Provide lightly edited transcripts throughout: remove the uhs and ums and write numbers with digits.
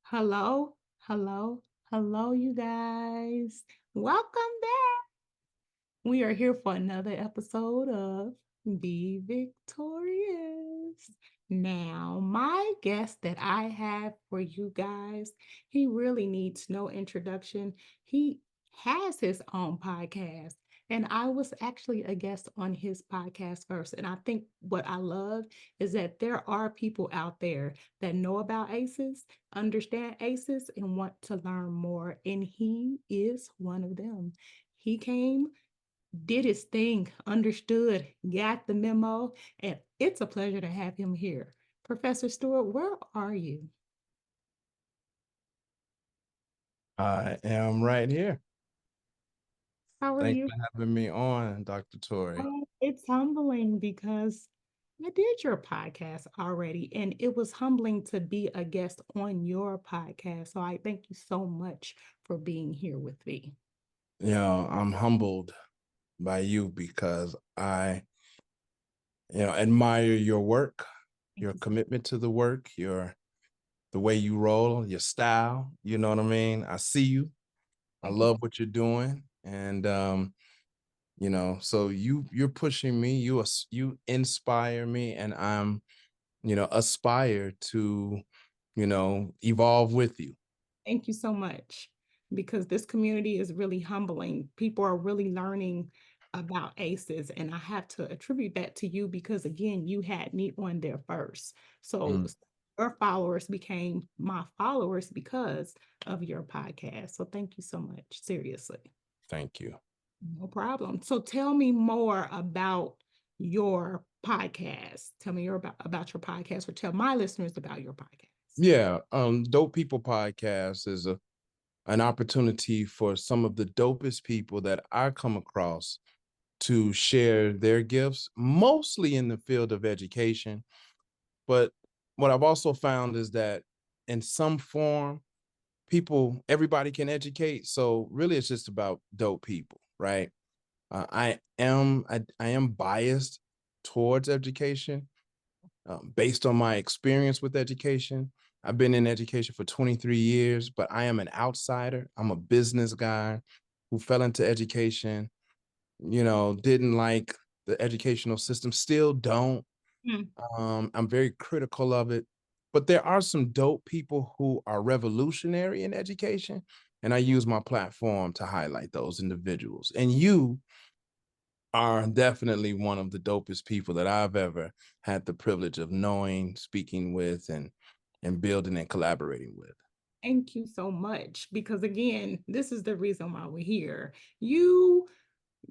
Hello, hello, hello, you guys. Welcome back. We are here for another episode of Be Victorious. Now, my guest that I have for you guys, he really needs no introduction. He has his own podcast, and I was actually a guest on his podcast first. And I think what I love is that there are people out there that know about ACEs, understand ACEs, and want to learn more. And he is one of them. He came, did his thing, understood, got the memo, and it's a pleasure to have him here. Professor Stewart, where are you? I am right here. How are Thanks you? for having me on, Dr. Torie. It's humbling because I did your podcast already, and it was humbling to be a guest on your podcast. So I thank you so much for being here with me. I'm humbled by you because I admire your work, Thank your you. commitment to the work, the way you roll, your style. You know what I mean? I see you. I Thank you. love what you're doing. So you're pushing me, you inspire me, and I'm, aspire to, evolve with you. Thank you so much because this community is really humbling. People are really learning about ACEs, and I have to attribute that to you because, again, you had me on there first. So Mm, your followers became my followers because of your podcast. So thank you so much. Seriously. thank you. No problem. So tell me more about your podcast. Tell me about your podcast, or tell my listeners about your podcast. Yeah, Dope People Podcast is an opportunity for some of the dopest people that I come across to share their gifts, mostly in the field of education. But what I've also found is that in some form, everybody can educate. So really, it's just about dope people, right? I am biased towards education based on my experience with education. I've been in education for 23 years, but I am an outsider. I'm a business guy who fell into education, didn't like the educational system, still don't. Mm. I'm very critical of it. But there are some dope people who are revolutionary in education, and I use my platform to highlight those individuals. And you are definitely one of the dopest people that I've ever had the privilege of knowing, speaking with, and building and collaborating with. Thank you so much because, again, this is the reason why we're here. You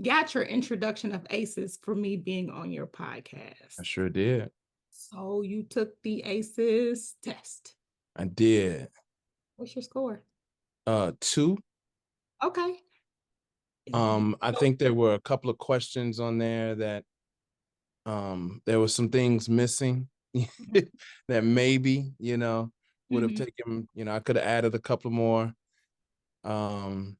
got your introduction of ACEs for me being on your podcast. I sure did. So you took the ACEs test. I did. What's your score? Two. Okay. I think there were a couple of questions on there that there were some things missing that maybe, would have Mhm. taken, I could have added a couple more. Um,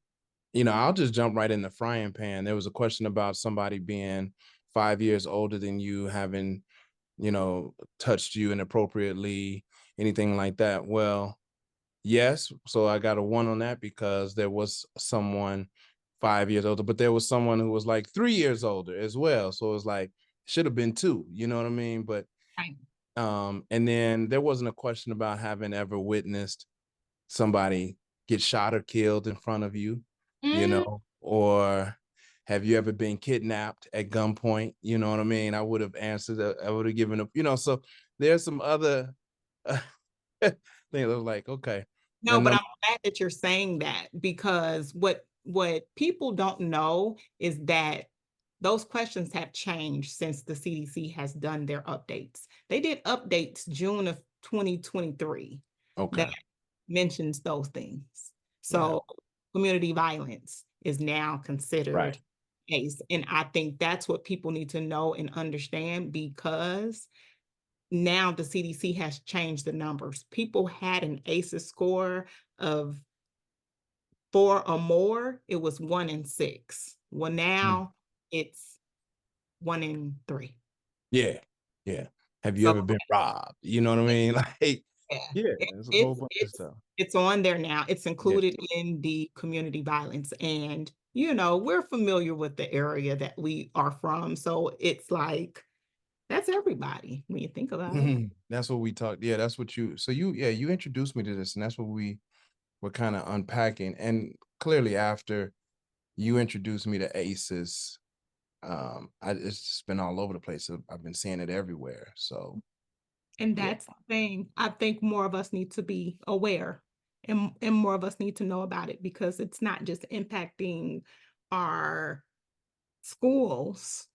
I'll just jump right in the frying pan. There was a question about somebody being 5 years older than you, having, touched you inappropriately, anything like that. Well, yes. So I got a one on that because there was someone 5 years older, but there was someone who was like 3 years older as well. So it was like, should have been two, you know what I mean? But Right. and then there wasn't a question about having ever witnessed somebody get shot or killed in front of you, Mm, or have you ever been kidnapped at gunpoint? You know what I mean? I would have answered, I would have given up, so there's some other things I was like, okay. no, And but number I'm glad that you're saying that because what people don't know is that those questions have changed since the CDC has done their updates. They did updates June of 2023 that okay. mentions those things. Yeah. So community violence is now Right. considered case. And I think that's what people need to know and understand because now the CDC has changed the numbers. People had an ACEs score of 4 or more, it was 1 in 6. Well, Mm. now it's 1 in 3. Yeah. Yeah. Have you So ever been robbed? You know what I mean? Like, Yeah. Yeah, It, there's a whole it's bunch of it's stuff. it's on there now. It's Yeah. included in the community violence. And you know, we're familiar with the area that we are from. So it's like that's everybody when you think about it. That's what we talked. Yeah, that's what you introduced me to this, and that's what we were kind of unpacking. And clearly after you introduced me to ACEs, it's just been all over the place. I've been seeing it everywhere. So And yeah. that's the thing. I think more of us need to be aware and more of us need to know about it because it's not just impacting our schools,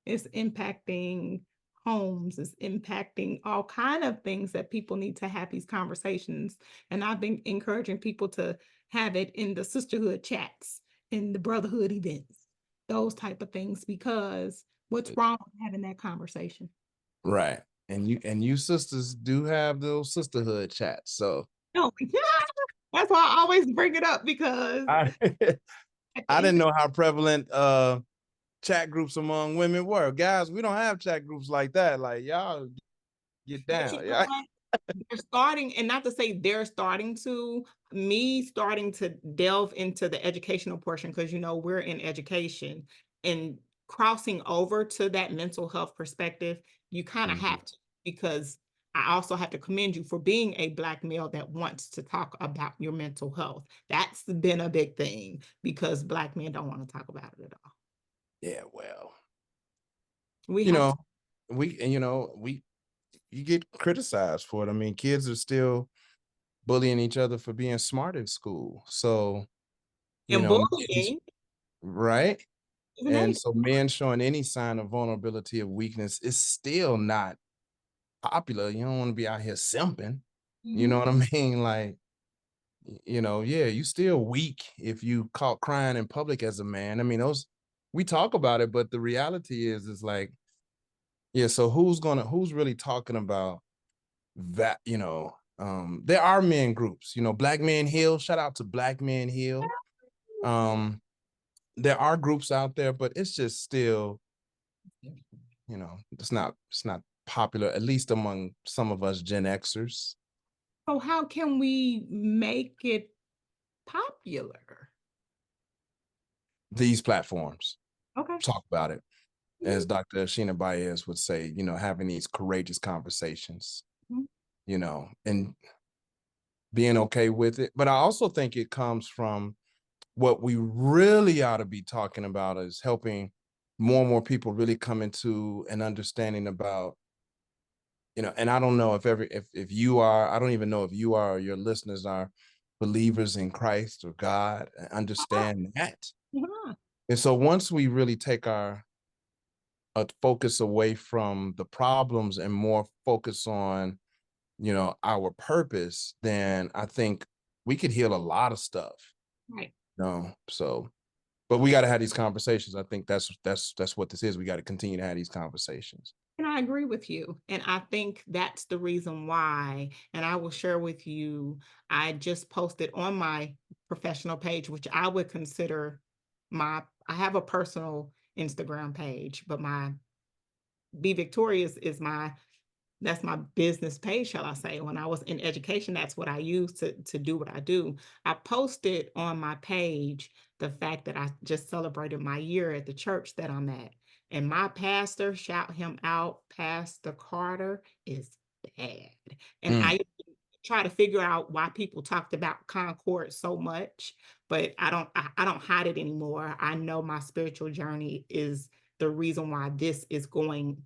it's impacting homes, it's impacting all kind of things that people need to have these conversations. And I've been encouraging people to have it in the sisterhood chats, in the brotherhood events, those type of things, because what's wrong with having that conversation? Right. And you sisters do have those sisterhood chats. So No, yeah, that's why I always bring it up because I at the I end didn't of know how prevalent chat groups among women were. Guys, we don't have chat groups like that. Like y'all get but you down. know Yeah. what? They're starting, and not to say they're starting to, me starting to delve into the educational portion, because you know, we're in education and crossing over to that mental health perspective, you kind of Mhm. have to, because I also have to commend you for being a Black male that wants to talk about your mental health. That's been a big thing because Black men don't want to talk about it at all. Yeah, well, We you have to. know, we you get criticized for it. I mean, kids are still bullying each other for being smart at school. So, And men, bullying right? is an And age. so men showing any sign of vulnerability of weakness is still not popular. You don't want to be out here simping. You Mhm. know what I mean? Like, yeah, you still weak if you caught crying in public as a man. I mean, those we talk about it, but the reality is like, yeah, so who's really talking about that, there are men groups, Black Men Heal, shout out to Black Men Heal. Um, there are groups out there, but it's just still, it's not popular, at least among some of us Gen Xers. So how can we make it popular? These platforms Okay. talk about it. Mhm, As Dr. Sheena Baez would say, having these courageous conversations, mhm. and being okay with it. But I also think it comes from what we really ought to be talking about is helping more and more people really come into an understanding about, and I don't know if you are, I don't even know if you are or your listeners are believers in Christ or God, and Uh-huh, understand that. uh-huh. And so once we really take our focus away from the problems and more focus on, our purpose, then I think we could heal a lot of stuff. Right. So but we got to have these conversations. I think that's what this is. We got to continue to have these conversations. And I agree with you. And I think that's the reason why. And I will share with you, I just posted on my professional page, which I would consider I have a personal Instagram page, but my Be Victorious is that's my business page, shall I say. When I was in education, that's what I used to do what I do. I posted on my page the fact that I just celebrated my year at the church that I'm at. And my pastor, shout him out, Pastor Carter, is bad. And Mm, I try to figure out why people talked about Concord so much, but I don't hide it anymore. I know my spiritual journey is the reason why this is going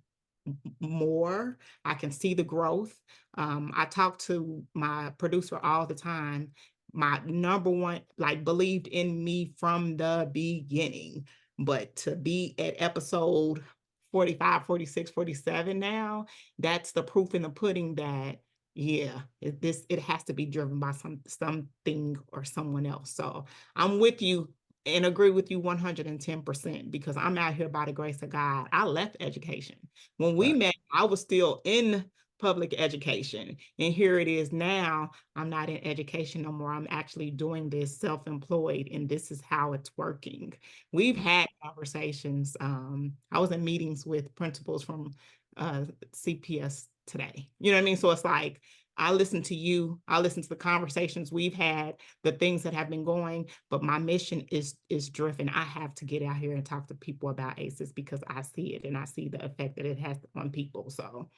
more. I can see the growth. I talk to my producer all the time. My number one, like, believed in me from the beginning. But to be at episode 45, 46, 47 now, that's the proof in the pudding that yeah, it has to be driven by something or someone else. So I'm with you and agree with you 110% because I'm out here by the grace of God. I left education. When we right. met, I was still in public education. And here it is now. I'm not in education no more. I'm actually doing this self-employed, and this is how it's working. We've had conversations. I was in meetings with principals from CPS today. You know what I mean? So it's like I listen to you, I listen to the conversations we've had, the things that have been going, but my mission is driven. I have to get out here and talk to people about ACEs because I see it and I see the effect that it has on people. So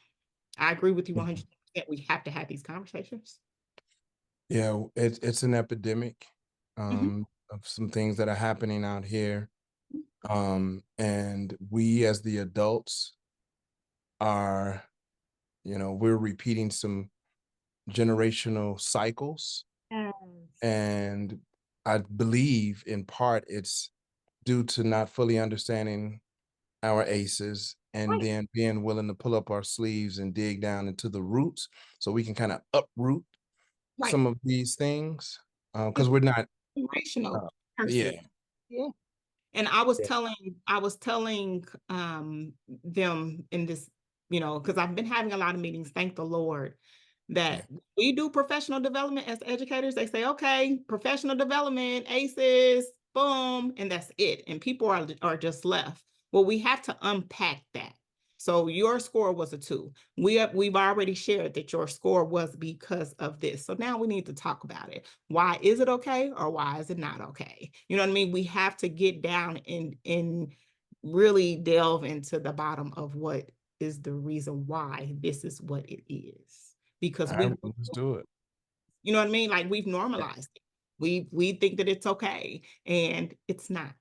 I agree with you 100%. We have to have these conversations. Yeah, it's an epidemic Mhm. of some things that are happening out here. And we as the adults are, we're repeating some generational cycles. Yes. And I believe in part it's due to not fully understanding our aces and Right, then being willing to pull up our sleeves and dig down into the roots so we can kind of uproot right. some of these things because It's we're not generational uh, yeah. curses. Yeah. And Yeah. I was telling them in this, because I've been having a lot of meetings, thank the Lord, Yeah. that we do professional development as educators. They say, okay, professional development, ACEs, boom, and that's it. And people are just left. Well, we have to unpack that. So your score was a 2. We've already shared that your score was because of this. So now we need to talk about it. Why is it okay or why is it not okay? You know what I mean? We have to get down and really delve into the bottom of what is the reason why this is what it is. Because All right, we, let's do it. you know what I mean? Like we've Yeah. normalized it. We think that it's okay, and it's not.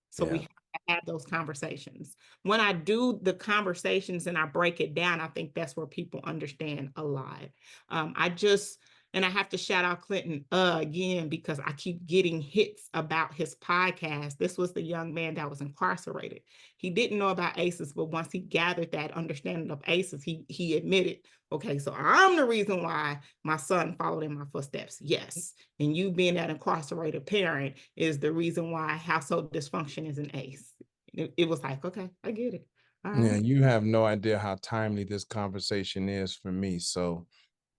So we Yeah. have to have those conversations. When I do the conversations and I break it down, I think that's where people understand a lot. I just and I have to shout out Clinton again because I keep getting hits about his podcast. This was the young man that was incarcerated. He didn't know about ACEs, but once he gathered that understanding of ACEs, he admitted, okay, so I'm the reason why my son followed in my footsteps. Yes. And you being that incarcerated parent is the reason why household dysfunction is an ACE. It was like, okay, I get it. All Yeah, right. you have no idea how timely this conversation is for me. So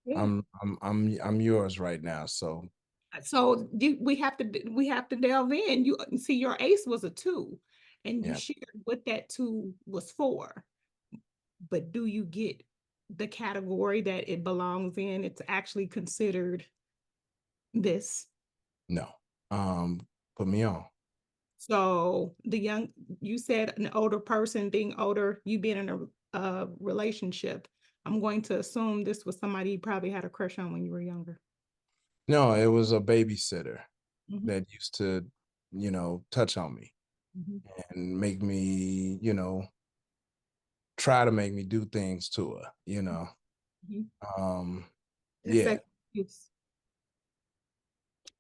Yeah. I'm yours right now. So So we have to delve in. You see, your ACE was a 2, and you yeah. shared what that 2 was for. But do you get the category that it belongs in? It's actually considered this. No. Put me on. So you said an older person being older, you being in a relationship. I'm going to assume this was somebody you probably had a crush on when you were younger. No, it was a babysitter Mhm, that used to, touch on me mhm, and make me, try to make me do things to her. mhm. Um, It's yeah. sex abuse.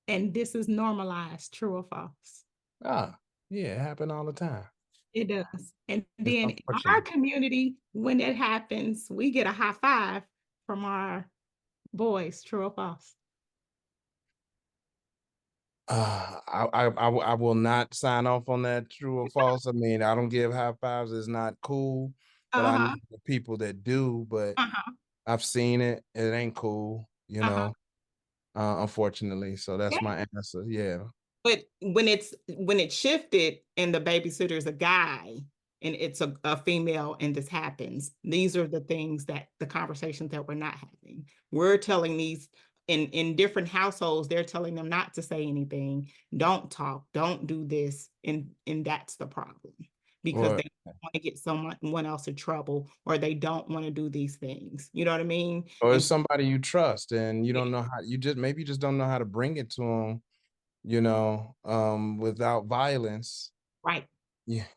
And this is normalized, true or false? Ah, yeah, it happened all the time. It does. And It's then in our unfortunate. community, when it happens, we get a high five from our boys, true or false? I will not sign off on that true or false. I mean, I don't give high fives. It's not cool, but I know Uh-huh. the people that do. But Uh-huh. I've seen it. It ain't cool, Uh-huh. unfortunately. So that's my answer. Yeah. But when it's shifted and the babysitter is a guy and it's a female and this happens, these are the things that the conversations that we're not having. We're telling these in different households, they're telling them not to say anything, don't talk, don't do this, and that's the problem because Or they want to get someone else in trouble or they don't want to do these things. You know what I mean? or And it's somebody you trust and you yeah, don't know how you just don't know how to bring it to them, without violence, right.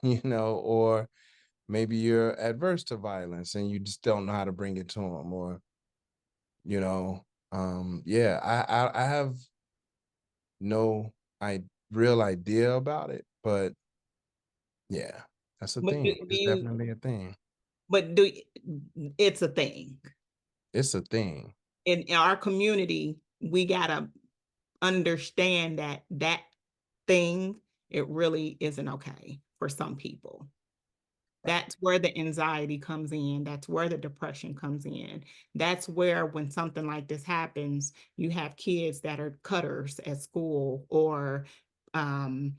or maybe you're adverse to violence and you just don't know how to bring it to them or you know yeah, I have no real idea about it, but yeah, that's a But do, thing. do It's you definitely a thing. but do it's a thing. It's a thing. In our community, we gotta understand that that thing, it really isn't okay for some people. Right. That's where the anxiety comes in. That's where the depression comes in. That's where when something like this happens, you have kids that are cutters at school or um,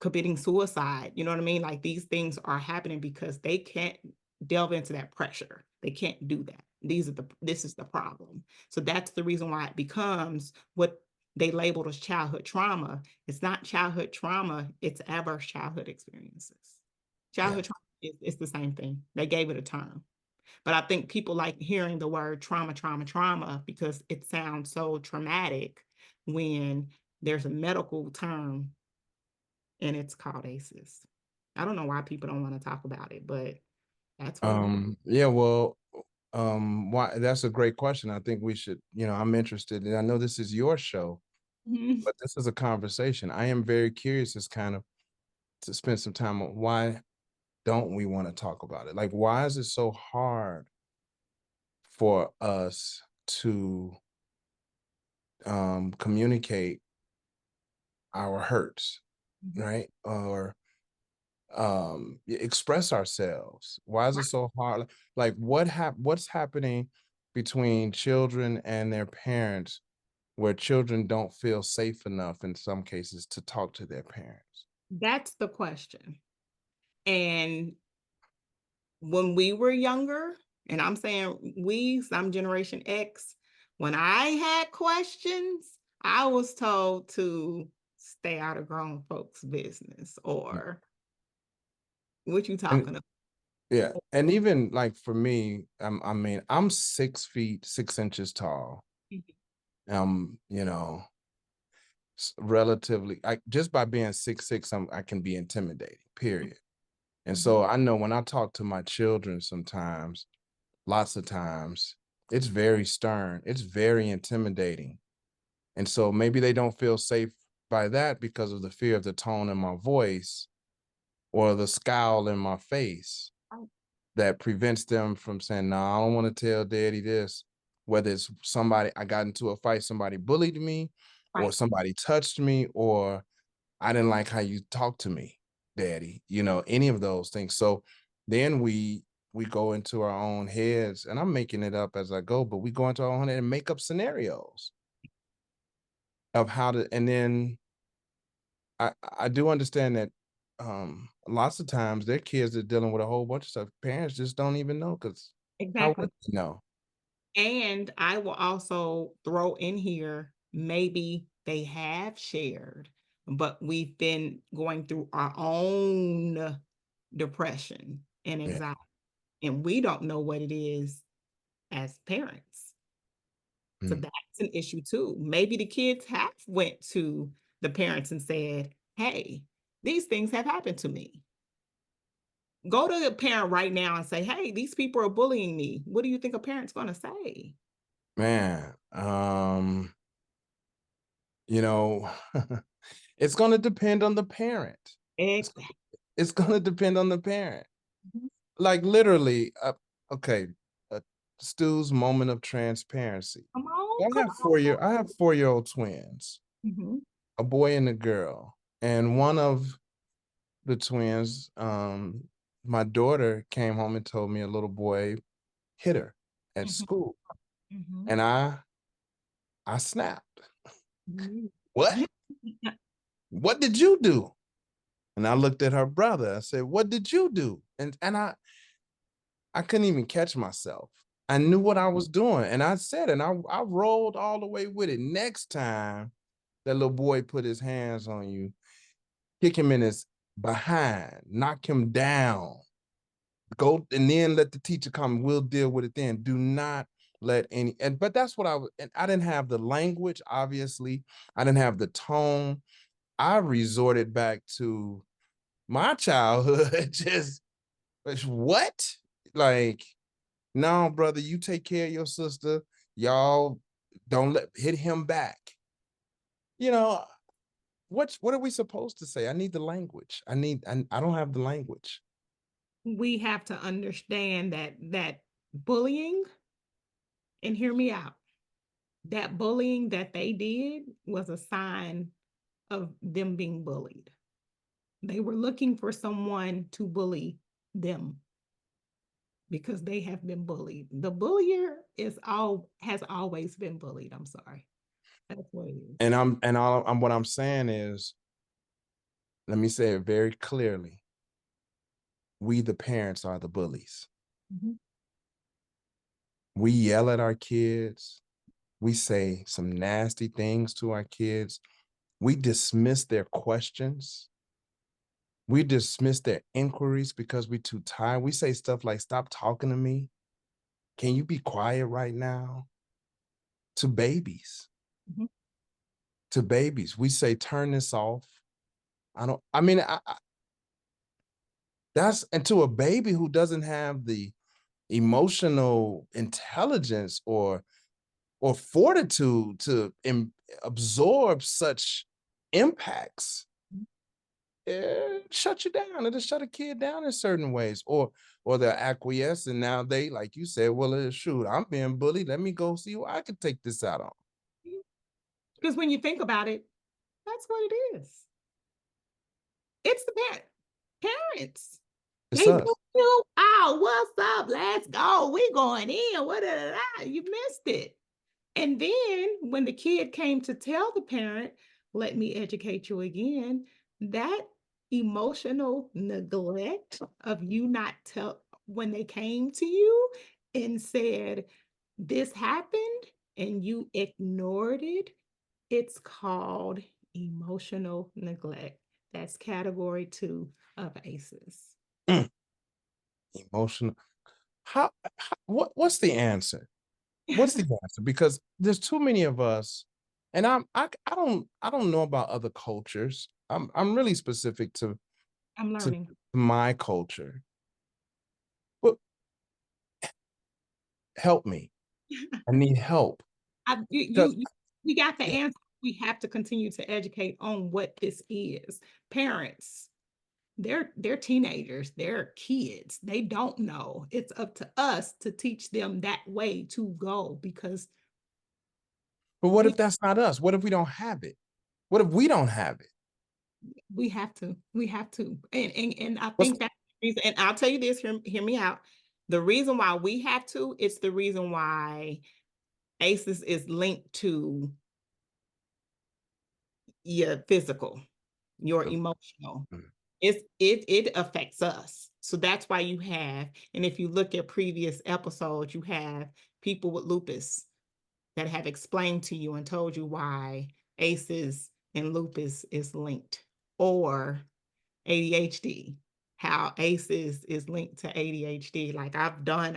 committing suicide. You know what I mean? Like these things are happening because they can't delve into that pressure. They can't do that. this is the problem. So that's the reason why it becomes what they labeled as childhood trauma. It's not childhood trauma, it's adverse childhood experiences. Yeah. Childhood trauma is the same thing. They gave it a term. But I think people like hearing the word trauma, trauma, trauma because it sounds so traumatic when there's a medical term and it's called ACEs. I don't know why people don't want to talk about it, but that's what it is. Yeah, well, why that's a great question. I think we should, I'm interested, and I know this is your show, Mhm. but this is a conversation. I am very curious as kind of to spend some time on why don't we want to talk about it? Like, why is it so hard for us to communicate our hurts, Mhm. right? Or express ourselves? Why is it Right. so hard? Like what's happening between children and their parents where children don't feel safe enough in some cases to talk to their parents? That's the question. And when we were younger, and I'm saying we, some Generation X, when I had questions, I was told to stay out of grown folks' business or what you And talking about? yeah, and even like for me, I mean, I'm 6 feet 6 inches tall. You know, relatively, I just by being 6'6", I can be intimidating, period. And Mhm. so I know when I talk to my children sometimes, lots of times, it's very stern, it's very intimidating. And so maybe they don't feel safe by that because of the fear of the tone in my voice or the scowl in my face Right. that prevents them from saying, no, I don't want to tell daddy this. Whether it's somebody, I got into a fight, somebody bullied me, or Right. somebody touched me, or I didn't like how you talked to me, daddy, any of those things. So then we go into our own heads, and I'm making it up as I go, but we go into our own head and make up scenarios of how to, and then I do understand that lots of times their kids are dealing with a whole bunch of stuff. Parents just don't even know because how Exactly. would they know? And I will also throw in here, maybe they have shared, but we've been going through our own depression and Yeah. anxiety, and we don't know what it is as parents. So Mm. that's an issue too. Maybe the kids have went to the parents and said, "Hey, these things have happened to me." Go to a parent right now and say, "Hey, these people are bullying me." What do you think a parent's going to say? Man, you know, it's going to depend on the parent. It's, Exactly. it's going to depend on the parent. Like literally, okay, uh, Stu's moment of transparency. Come on, I come have 4-year-old twins, on. a boy and a girl, and one of the twins, my daughter came home and told me a little boy hit her at Mhm, school, mhm, and I snapped. mhm. What? What did you do? And I looked at her brother. I said, "What did you do?" And I couldn't even catch myself. I knew what I was doing, and I said, and I rolled all the way with it. Next time that little boy put his hands on you, kick him in his behind, knock him down, go, and then let the teacher come. We'll deal with it then. Do not let any, but that's what and I didn't have the language, obviously. I didn't have the tone. I resorted back to my childhood. Just what? Like, no, brother, you take care of your sister. Y'all don't hit him back. You know, what are we supposed to say? I need the language. I don't have the language. We have to understand that bullying, and hear me out, that bullying that they did was a sign of them being bullied. They were looking for someone to bully them because they have been bullied. The bullier is all has always been bullied. I'm sorry. That's what it is. And what I'm saying is, let me say it very clearly. We the parents are the bullies. Mhm. We yell at our kids. We say some nasty things to our kids. We dismiss their questions. We dismiss their inquiries because we're too tired. We say stuff like, stop talking to me. Can you be quiet right now? To babies. Mhm. To babies. We say, turn this off. I mean, that's, and to a baby who doesn't have the emotional intelligence or fortitude to absorb such impacts, it shut you down. It'll shut a kid down in certain ways, or they'll acquiesce, and now they, like you said, well, shoot, I'm being bullied. Let me go see who I can take this out on. Because when you think about it, that's what it is. It's the parents. It's They us. book you out. What's up? Let's go. We going in. What? You missed it. And then when the kid came to tell the parent, let me educate you again, that emotional neglect of you not tell when they came to you and said, this happened and you ignored it, it's called emotional neglect. That's category 2 of ACEs. Mm. Emotional. What's the answer? What's the answer? Because there's too many of us, and I don't know about other cultures. I'm really specific I'm to learning. my culture. But help me. I need help. Because We got the answer. We have to continue to educate on what this is. Parents, they're teenagers, they're kids. They don't know. It's up to us to teach them that way to go because but what we if that's not us? What if we don't have it? What if we don't have it? we have to. We have to. And I What's think that's the reason. And I'll tell you this, hear me out. The reason why we have to, it's the reason why ACEs is linked to your physical, your mm, emotional. mm, It affects us. So that's why you have, and if you look at previous episodes, you have people with lupus that have explained to you and told you why ACEs and lupus is linked, or ADHD, how ACEs is linked to ADHD. Like I've done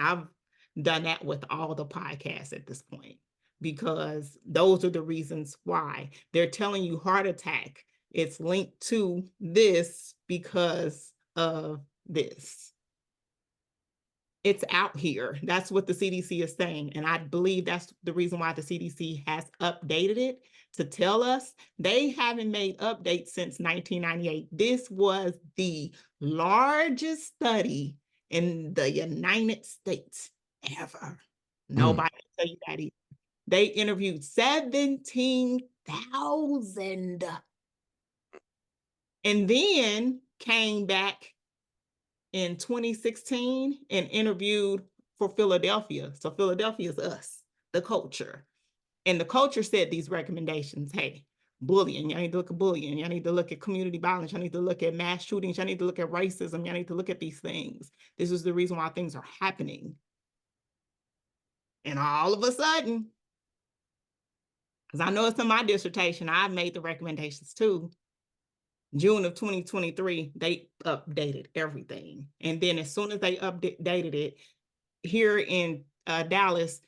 that with all the podcasts at this point, because those are the reasons why they're telling you heart attack. It's linked to this because of this. It's out here. That's what the CDC is saying. And I believe that's the reason why the CDC has updated it to tell us. They haven't made updates since 1998. This was the largest study in the United States ever. mm, Nobody can tell you that either. They interviewed 17,000 and then came back in 2016 and interviewed for Philadelphia. So Philadelphia is us, the culture. And the culture said these recommendations. Hey, bullying, y'all need to look at bullying. Y'all need to look at community violence. Y'all need to look at mass shootings. Y'all need to look at racism. Y'all need to look at these things. This is the reason why things are happening. And all of a sudden, because I know it's in my dissertation, I've made the recommendations too. June of 2023, they updated everything. And then as soon as they updated it, here in Dallas,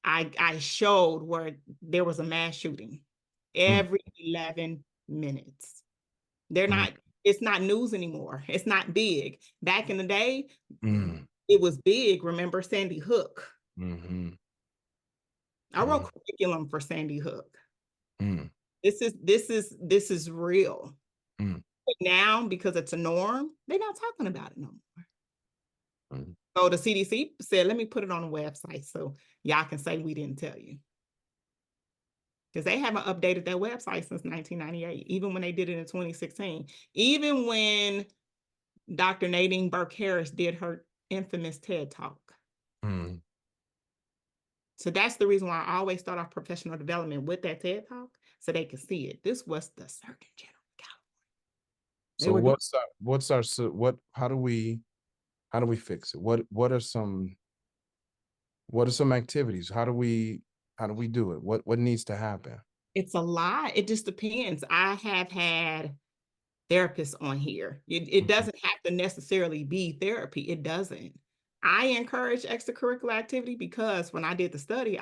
I showed where there was a mass shooting mm, every 11 minutes. They're mm, not, it's not news anymore. It's not big. Back in the day, mm, it was big. Remember Sandy Hook? mhm, I wrote mm, curriculum for Sandy Hook. mm, This is real. mm, But now, because it's a norm, they're not talking about it no more. mm. So the CDC said, let me put it on the website so y'all can say we didn't tell you. Because they haven't updated their website since 1998, even when they did it in 2016. Even when Dr. Nadine Burke Harris did her infamous TED Talk. Mm. So that's the reason why I always start off professional development with that TED Talk, so they could see it. This was the Surgeon General. They So were doing how do we fix it? What are some What are some activities? How do we do it? What needs to happen? It's a lot. It just depends. I have had therapists on here. It Mhm. doesn't have to necessarily be therapy. It doesn't. I encourage extracurricular activity because when I did the study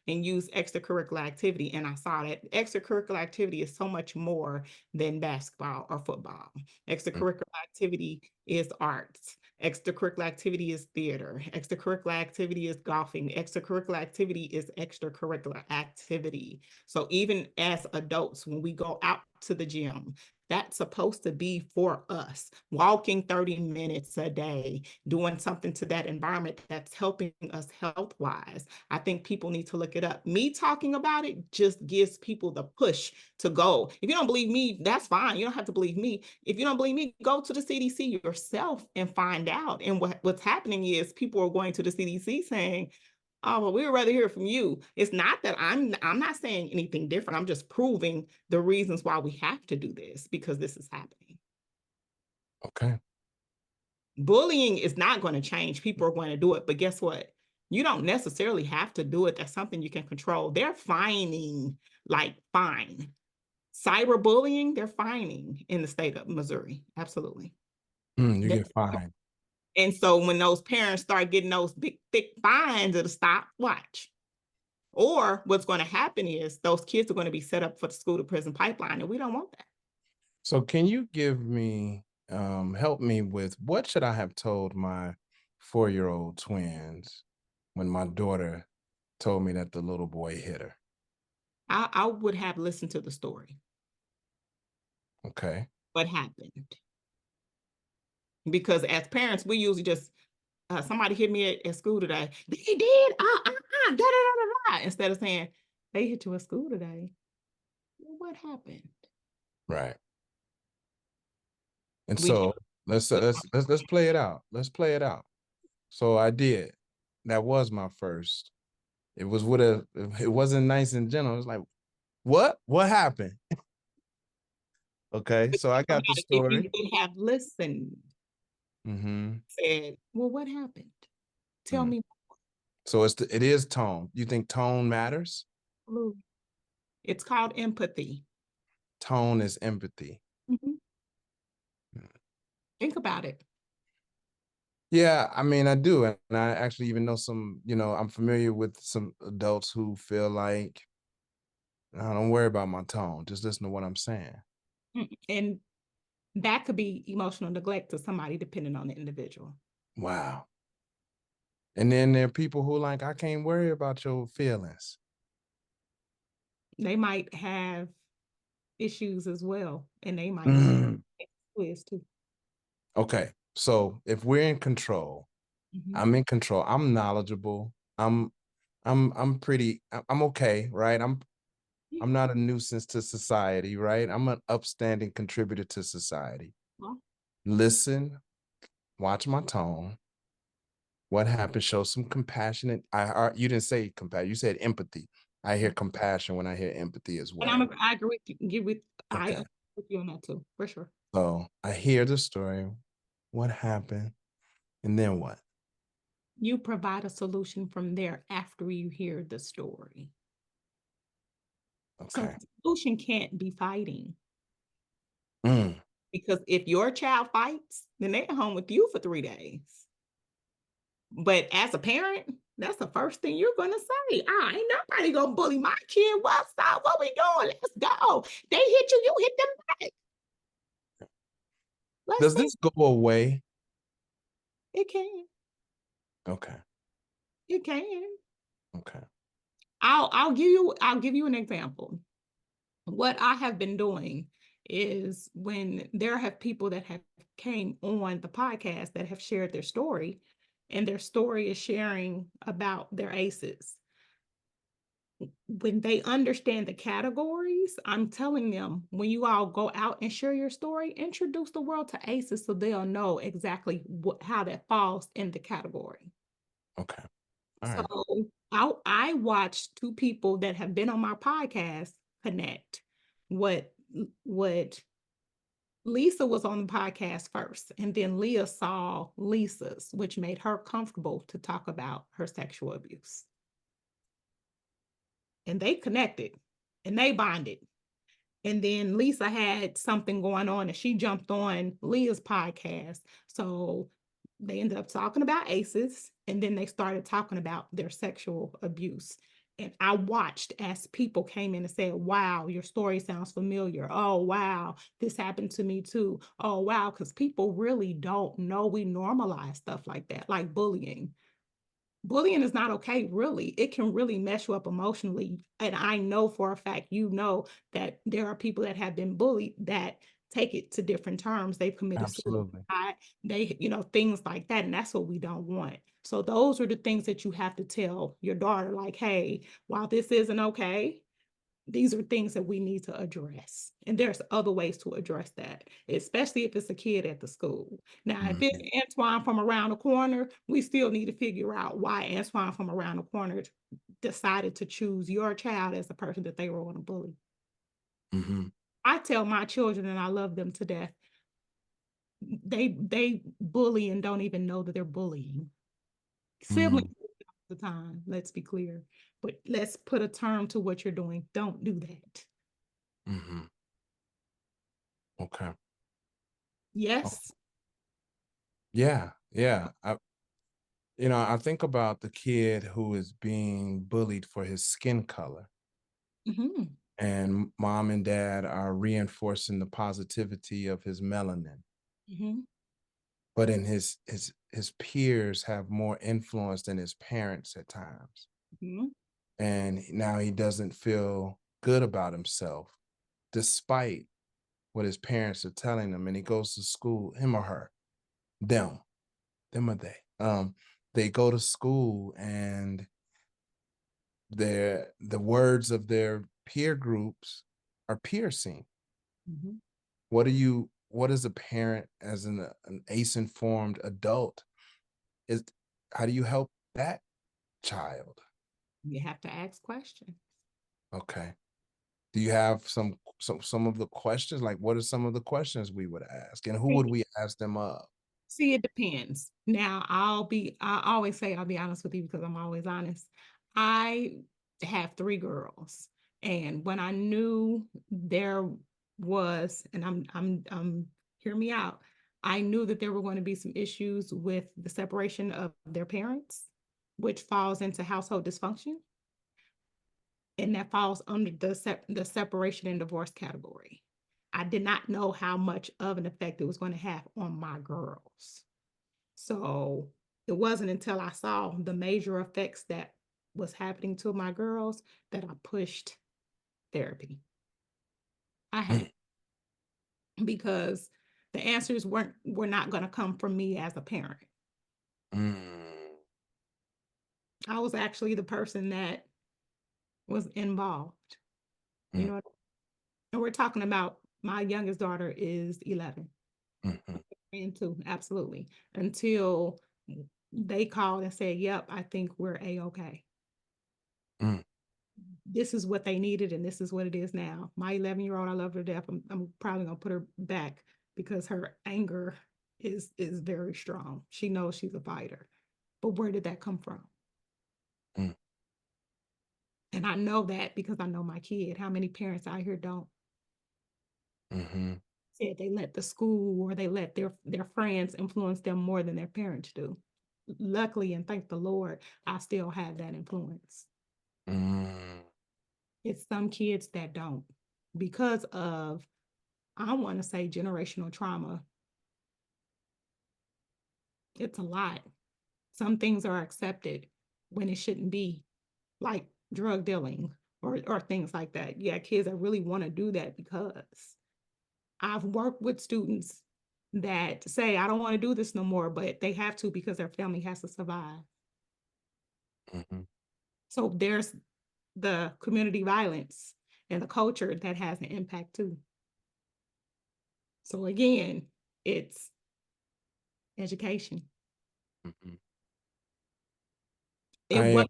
and used extracurricular activity, and I saw that extracurricular activity is so much more than basketball or football. Mm. Extracurricular activity is arts. Extracurricular activity is theater. Extracurricular activity is golfing. Extracurricular activity is extracurricular activity. So even as adults, when we go out to the gym, that's supposed to be for us. Walking 30 minutes a day, doing something to that environment that's helping us health wise. I think people need to look it up. Me talking about it just gives people the push to go. If you don't believe me, that's fine. You don't have to believe me. If you don't believe me, go to the CDC yourself and find out. And what's happening is people are going to the CDC saying, oh, well, we would rather hear from you. It's not that I'm not saying anything different. I'm just proving the reasons why we have to do this because this is happening. Okay. Bullying is not going to change. People are going to do it. But guess what? You don't necessarily have to do it. That's something you can control. They're fining, like fine. Cyberbullying, they're fining in the state of Missouri. Absolutely. You get fined. And so when those parents start getting those big, thick fines, it'll stop. Watch. Or what's going to happen is those kids are going to be set up for the school to prison pipeline, and we don't want that. So can you give me help me with what should I have told my 4-year-old twins when my daughter told me that the little boy hit her? I would have listened to the story. Okay. What happened? Because as parents, we usually just somebody hit me at school today. They did. Da, da, da, da, da. Instead of saying they hit you at school today. Well, what happened? Right. And We so let's play it out. Let's play it out. So I did. That was my first. It was with a. It wasn't nice and gentle. It was like, what? What happened? Okay. So I got the if you story. would have listened, Mm-hmm. said, well, what happened? Tell Mm. me. So it is tone. You think tone matters? It's called empathy. Tone is empathy. Mhm. Think about it. Yeah, I mean, I do. And I actually even know some, I'm familiar with some adults who feel like, "I don't worry about my tone. Just listen to what I'm saying." And that could be emotional neglect to somebody depending on the individual. Wow. And then there are people who like, "I can't worry about your feelings." They might have issues as well, and they might need Mm. quiz too. Okay. So if we're in control, Mhm. I'm in control. I'm knowledgeable. I'm okay, right? I'm not a nuisance to society, right? I'm an upstanding contributor to society. Well, Listen, watch my tone. What happened? Show some compassion. And you didn't say compassion. You said empathy. I hear compassion when I hear empathy as and well. I agree with you. I Okay. agree with you on that too, for sure. So I hear the story. What happened? And then what? You provide a solution from there after you hear the story. So Okay. the solution can't be fighting Mm, because if your child fights, then they're home with you for 3 days. But as a parent, that's the first thing you're gonna say. Ah, ain't nobody gonna bully my kid. What's up? What we doing? Let's go. They hit you, you hit them back. Let's does say this go away? it can. Okay. It can. Okay. I'll give you an example. What I have been doing is when there have people that have came on the podcast that have shared their story, and their story is sharing about their aces. When they understand the categories, I'm telling them when you all go out and share your story, introduce the world to aces so they'll know exactly how that falls in the category. Okay. All So right. I watched two people that have been on my podcast connect what what Lisa was on the podcast first, and then Leah saw Lisa's, which made her comfortable to talk about her sexual abuse. And they connected and they bonded. And then Lisa had something going on and she jumped on Leah's podcast. So they ended up talking about ACEs and then they started talking about their sexual abuse. And I watched as people came in and said, wow, your story sounds familiar. Oh, wow, this happened to me too. Oh, wow, because people really don't know we normalize stuff like that, like bullying. Bullying is not okay, really. It can really mess you up emotionally. And I know for a fact, you know, that there are people that have been bullied that take it to different terms. They've committed Absolutely. suicide, things like that. And that's what we don't want. So those are the things that you have to tell your daughter, like, hey, while this isn't okay, these are things that we need to address. And there's other ways to address that, especially if it's a kid at the school. Now, if it's Mhm. Antoine from around the corner, we still need to figure out why Antoine from around the corner decided to choose your child as the person that they were going to bully. Mhm. I tell my children, and I love them to death, they bully and don't even know that they're bullying. Siblings Mm. all the time, let's be clear. But let's put a term to what you're doing. Don't do that. Mhm. Okay. Oh, Yes. yeah, yeah. I think about the kid who is being bullied for his skin color, Mhm. and mom and dad are reinforcing the positivity of his melanin. Mhm. But in his peers have more influence than his parents at times. Mhm. And now he doesn't feel good about himself despite what his parents are telling him. And he goes to school, him or her, them, them or they go to school and the words of their peer groups are piercing. Mhm. What is a parent as an ace informed adult is how do you help that child? You have to ask questions. Okay. Do you have some of the questions? Like what are some of the questions we would ask? And who would we ask them of? See, it depends. Now, I always say I'll be honest with you because I'm always honest. I have three girls. And when I knew there was, and hear me out, I knew that there were going to be some issues with the separation of their parents, which falls into household dysfunction. And that falls under the separation and divorce category. I did not know how much of an effect it was going to have on my girls. So it wasn't until I saw the major effects that was happening to my girls that I pushed therapy. I had Mm, because the answers were not going to come from me as a parent. mm, I was actually the person that was involved. You mm, know, and we're talking about my youngest daughter is 11. mhm, Into absolutely until they called and said, "Yep, I think we're a-okay. mm, This is what they needed, and this is what it is now." My 11-year-old, I love her to death. I'm probably gonna put her back because her anger is very strong. She knows she's a fighter, but where did that come from? mm, And I know that because I know my kid. How many parents out here don't? mhm, Said they let the school or they let their friends influence them more than their parents do. Luckily, and thank the Lord, I still have that influence. mm, It's some kids that don't because of, I want to say, generational trauma. It's a lot. Some things are accepted when it shouldn't be, like drug dealing or things like that. Yeah, kids that really want to do that because I've worked with students that say, I don't want to do this no more, but they have to because their family has to survive. mhm, So there's the community violence and the culture that has an impact too. So again, it's education. mhm. It I was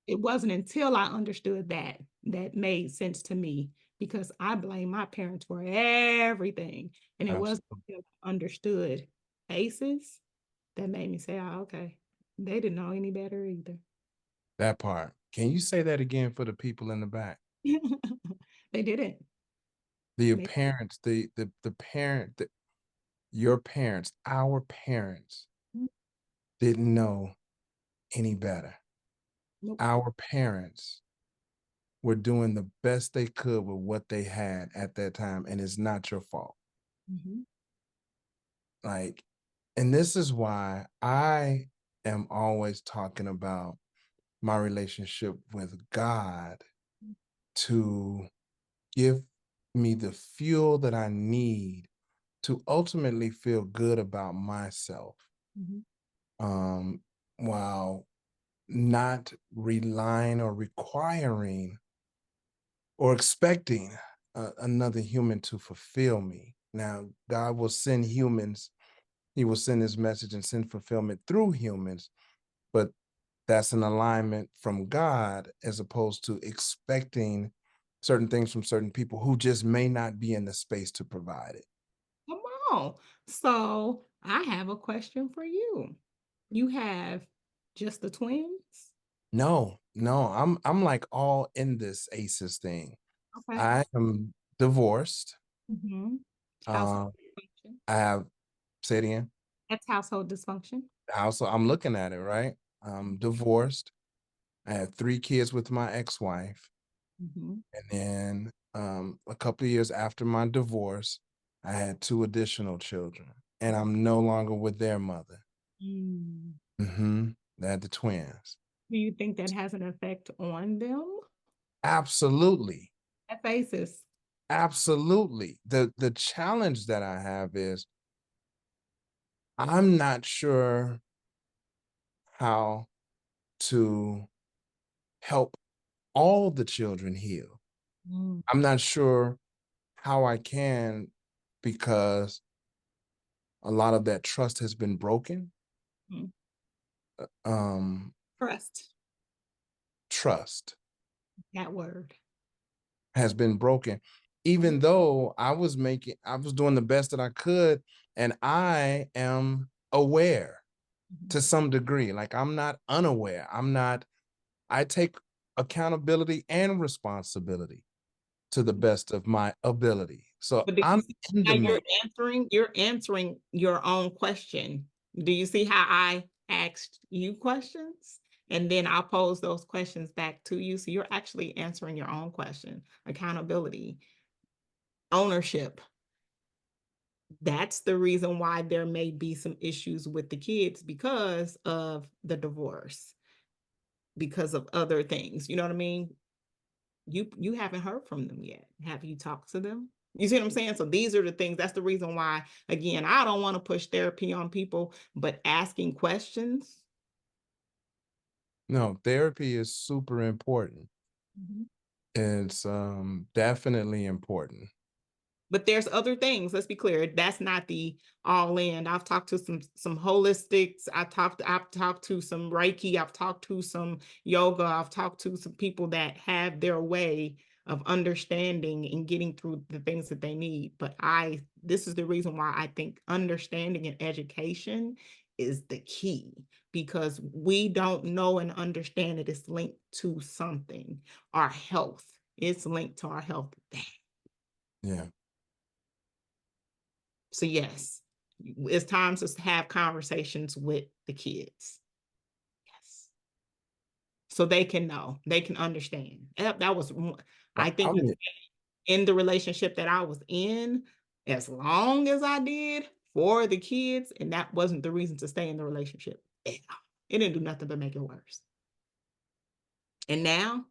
it wasn't until I understood that that made sense to me because I blame my parents for everything. And it wasn't Absolutely. until I understood ACEs that made me say, oh, okay, they didn't know any better either. That part. Can you say that again for the people in the back? They didn't. The They, parents, the parent, your parents, our parents didn't know any better. nope. Our parents were doing the best they could with what they had at that time, and it's not your fault. Mhm. Like, and this is why I am always talking about my relationship with God to give me the fuel that I need to ultimately feel good about myself, Mhm. um, while not relying or requiring or expecting another human to fulfill me. Now, God will send humans, He will send His message and send fulfillment through humans, but that's an alignment from God as opposed to expecting certain things from certain people who just may not be in the space to provide it. Come on. So I have a question for you. You have just the twins? No, no, I'm like all in this ACEs thing. Okay. I am divorced. Mm-hmm. Household Uh, dysfunction. I have, say it again, That's household dysfunction. household. I'm looking at it, right? I'm divorced. I had 3 kids with my ex-wife, Mm-hmm. and then a couple of years after my divorce, I had 2 additional children, and I'm no longer with their mother. Mm. They had the twins. Do you think that has an effect on them? Absolutely, At faces. absolutely. The challenge that I have is I'm not sure how to help all the children heal. Mm. I'm not sure how I can because a lot of that trust has been broken. Mm. Um, Trust trust that word. has been broken, even though I was doing the best that I could, and I am aware Mhm. to some degree. Like I'm not unaware. I take accountability and responsibility to the best of my ability. So But do you I'm see in the how mix. you're answering your own question. Do you see how I asked you questions? And then I'll pose those questions back to you. So you're actually answering your own question. Accountability, ownership. That's the reason why there may be some issues with the kids because of the divorce, because of other things. You know what I mean? You haven't heard from them yet. Have you talked to them? You see what I'm saying? So these are the things. That's the reason why, again, I don't want to push therapy on people, but asking questions. No, therapy is super important. Mhm. It's definitely important. But there's other things. Let's be clear. That's not the all in. I've talked to some holistics. I've talked to some Reiki. I've talked to some yoga. I've talked to some people that have their way of understanding and getting through the things that they need. But this is the reason why I think understanding and education is the key, because we don't know and understand it is linked to something. Our health. It's linked to our health. Yeah. So yes, it's time to have conversations with the kids. Yes. So they can know, they can understand. That was I I think mean, in the relationship that I was in, as long as I did for the kids, and that wasn't the reason to stay in the relationship. It didn't do nothing but make it worse. And now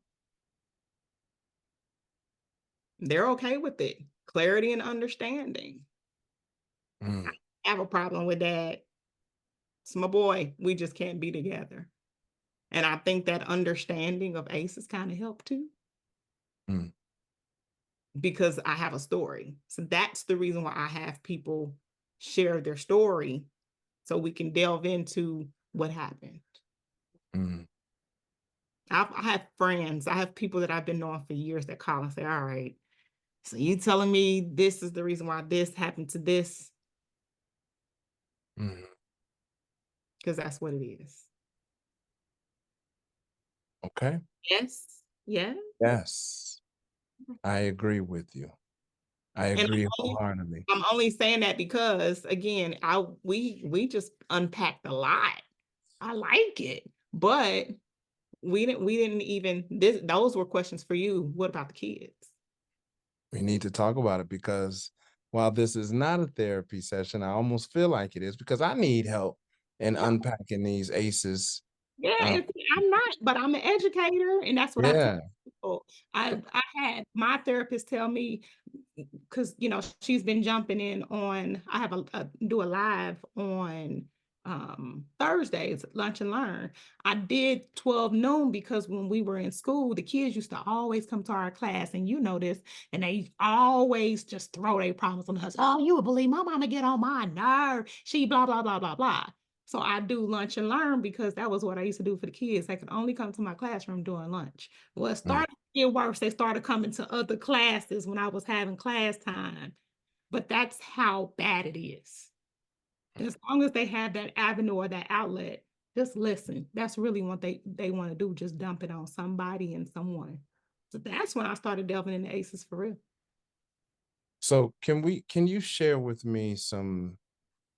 they're okay with it. Clarity and understanding. I mm, have a problem with that. It's my boy. We just can't be together. And I think that understanding of ACEs kind of helped too, mm, because I have a story. So that's the reason why I have people share their story so we can delve into what happened. mm. I have friends, I have people that I've been knowing for years that call and say, all right, So you telling me this is the reason why this happened to this? Mhm. Because that's what it is. Okay. Yes. Yeah. Yes, I agree with you. I And agree wholeheartedly. I'm only saying that because again, we just unpacked a lot. I like it, but we didn't even this those were questions for you. What about the kids? We need to talk about it because while this is not a therapy session, I almost feel like it is because I need help in Yeah, unpacking these aces. yeah, Um, I'm not, but I'm an educator, and that's what I tell yeah. people. I had my therapist tell me because she's been jumping in on. I have do a live on Thursdays, lunch and learn. I did 12 noon because when we were in school, the kids used to always come to our class, and you know this, and they always just throw their problems on us. Oh, you would believe my mama get on my nerve. She blah blah blah blah blah. So I do lunch and learn because that was what I used to do for the kids. They could only come to my classroom during lunch. Well, it Mm. started to get worse. They started coming to other classes when I was having class time. But that's how bad it is. As long as they have that avenue or that outlet, just listen. That's really what they want to do. Just dump it on somebody and someone. So that's when I started delving into ACEs for real. So can you share with me some,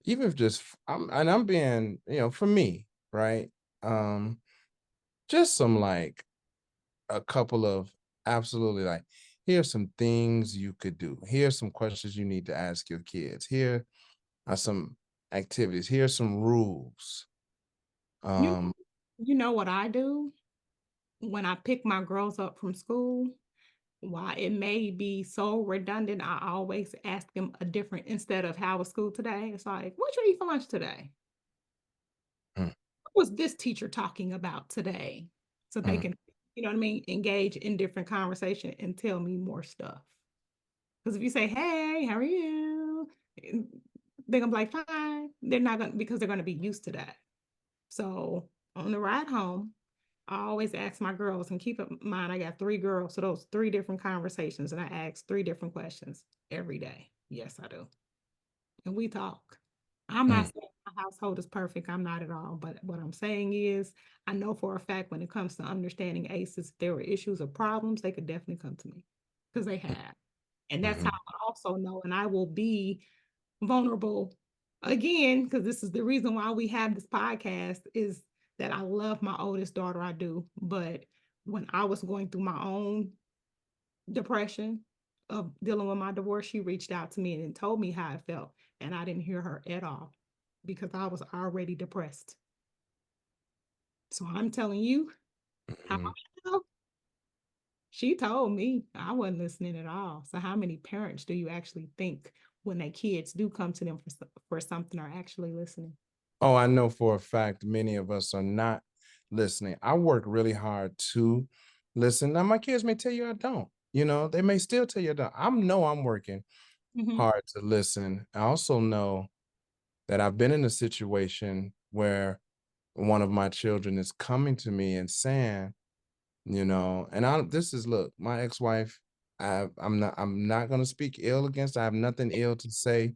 even if just I'm being, for me, right? Um, just some like a couple of absolutely like, here's some things you could do. Here's some questions you need to ask your kids. Here are some activities. Here's some rules. You Um, you know what I do when I pick my girls up from school? While it may be so redundant, I always ask them a different instead of how was school today. It's like, what you eat for lunch today? mm, What was this teacher talking about today? So they mm, can, you know what I mean, engage in different conversation and tell me more stuff. Because if you say, hey, how are you? They're gonna be like, fine. They're not gonna because they're gonna be used to that. So on the ride home, I always ask my girls, and keep in mind, I got 3 girls, so those 3 different conversations, and I ask 3 different questions every day. Yes, I do. And we talk. I'm not mm. saying my household is perfect. I'm not at all. But what I'm saying is, I know for a fact when it comes to understanding ACEs, if there were issues or problems, they could definitely come to me because they have. And that's how Mhm. I also know, and I will be vulnerable again, because this is the reason why we have this podcast is that I love my oldest daughter. I do. But when I was going through my own depression of dealing with my divorce, she reached out to me and told me how I felt. And I didn't hear her at all because I was already depressed. So I'm telling you how Mhm. I felt. She told me I wasn't listening at all. So how many parents do you actually think when their kids do come to them for something are actually listening? Oh, I know for a fact many of us are not listening. I work really hard to listen. Now, my kids may tell you I don't. They may still tell you I don't. I'm working Mhm. hard to listen. I also know that I've been in a situation where one of my children is coming to me and saying, and this is, look, my ex-wife, I'm not going to speak ill against her. I have nothing ill to say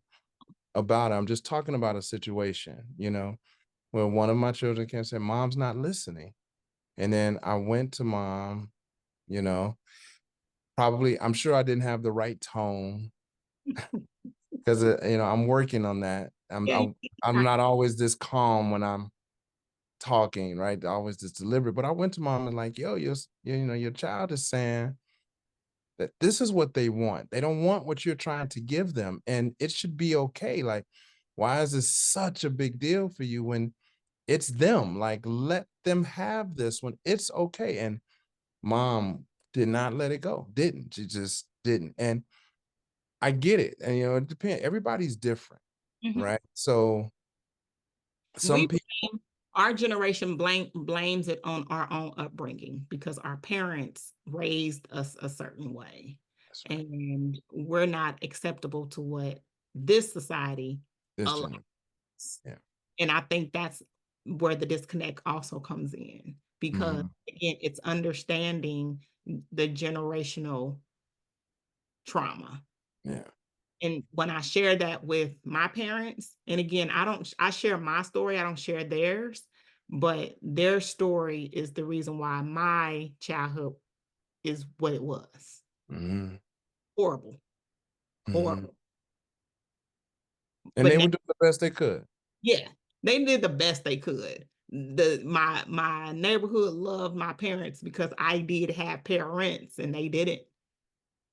about her. I'm just talking about a situation, where one of my children can say, mom's not listening. And then I went to mom, you know, probably, I'm sure I didn't have the right tone because, I'm working on that. Yeah, I'm not always this calm when I'm talking, right? Always this deliberate. But I went to mom and like, yo, your child is saying that this is what they want. They don't want what you're trying to give them. And it should be okay. Like, why is this such a big deal for you when it's them? Like, let them have this when it's okay. And mom did not let it go. Didn't. She just didn't. And I get it. And it depends. Everybody's different, Mhm. right? So some We people, our generation blames it on our own upbringing because our parents raised us a certain way, that's right. and we're not acceptable to what this society This allows. generation. Yeah. And I think that's where the disconnect also comes in because Mhm. again, it's understanding the generational trauma. Yeah. And when I share that with my parents, and again, I share my story, I don't share theirs, but their story is the reason why my childhood is what it was. Mm-hmm. Horrible, Mm-hmm. horrible. And But they now, were doing the best they could. yeah, they did the best they could. My neighborhood loved my parents because I did have parents and they didn't.